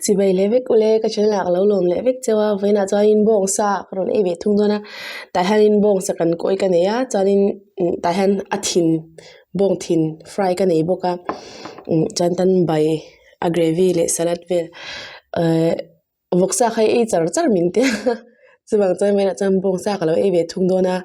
Chỉ bày lẽ vết ule cái chân lạc lâu lồm lẽ vết chewa với na cho in bong sa còn e về thung đó na tại han in bong sa kan koi cái này á cho nên tại han a thin bong thin fry cái này boka chan tan bay a gravy le salad ve vok sa khai e char char min te chubang chai mai na cham bong sa kalo e ve thung do na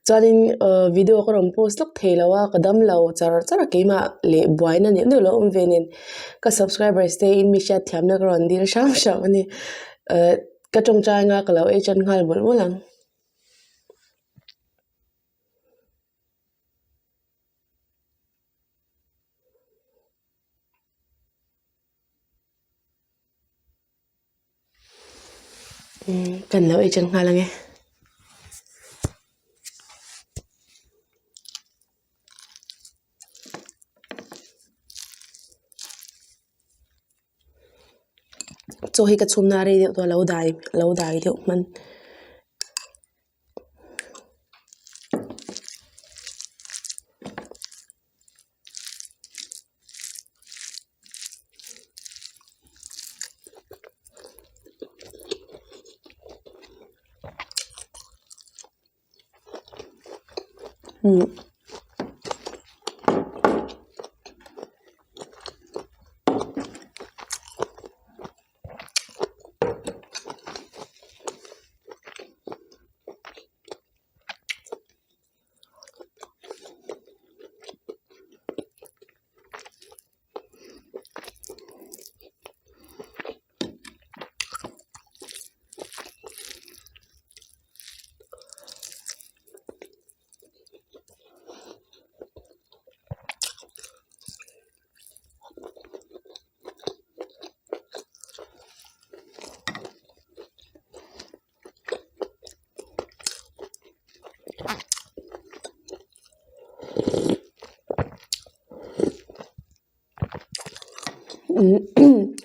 cho nên video ko rom post lok thelawa kadam lo char char ke ma le buai na ne no lo ve nen ka subscribers te in mi sha thiam na ron dir sham sham ani ka tong cha nga kalo e chan ngal bol bolang kan lo e chan ngal nge cho hi ka chum na re to lo dai de man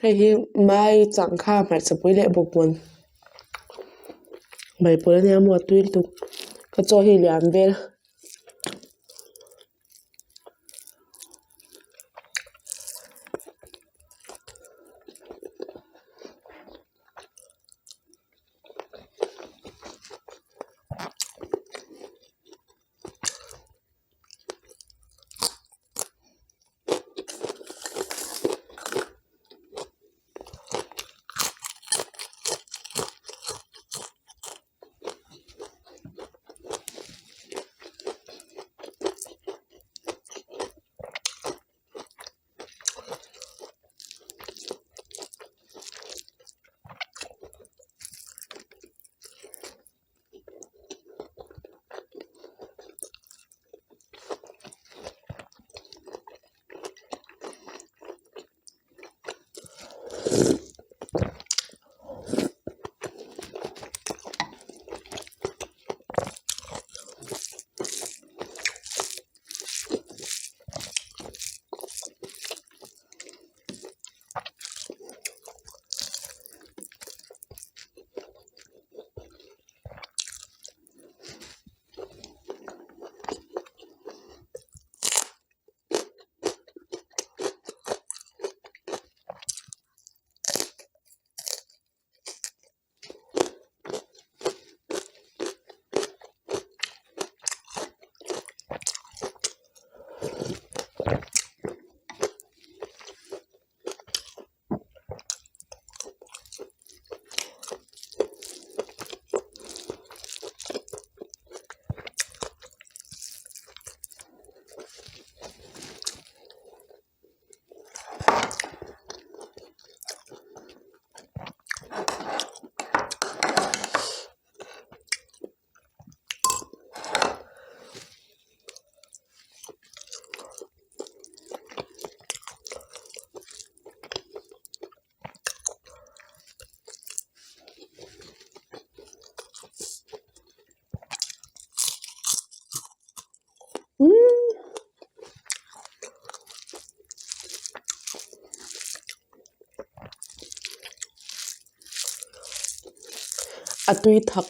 hay hi mai chang kha mar sapoi le bokmon bai pol ne mo tuil tu ka cho hi liam vel atui thak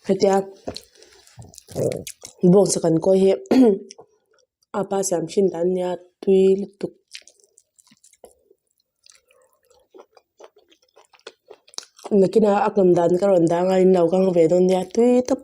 hetia bong sakan ko he apa siam shin dan ya tui tuk nakina akam dan karon danga in lau kang ve don ya tui tap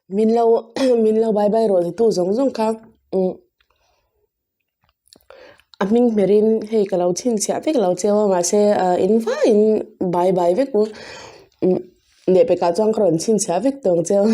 min lo min lo bye bye ro tu zong zong kha aming merin hei kalau chin chia ve kalau chewa ma se in fa in bye bye ve ku ne pe ka chang kron chin chia ve tong cheo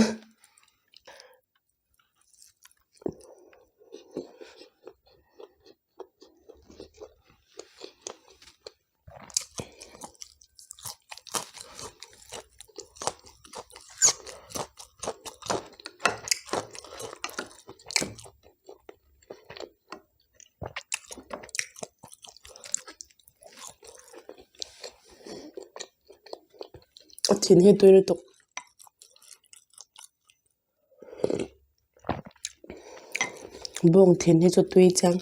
thin he tu tuk bong thin he cho tui chang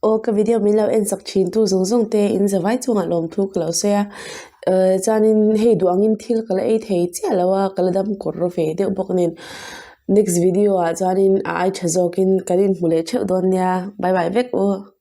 ô cái video mình lâu en sak chin tu zung zung te in zawai chunga lom thu klo se chanin hei duangin thil kala ei thei che lawa kala dam kor ro ve de boknin next video a chanin ai thazokin karin mule cheu don nia bye bye vek o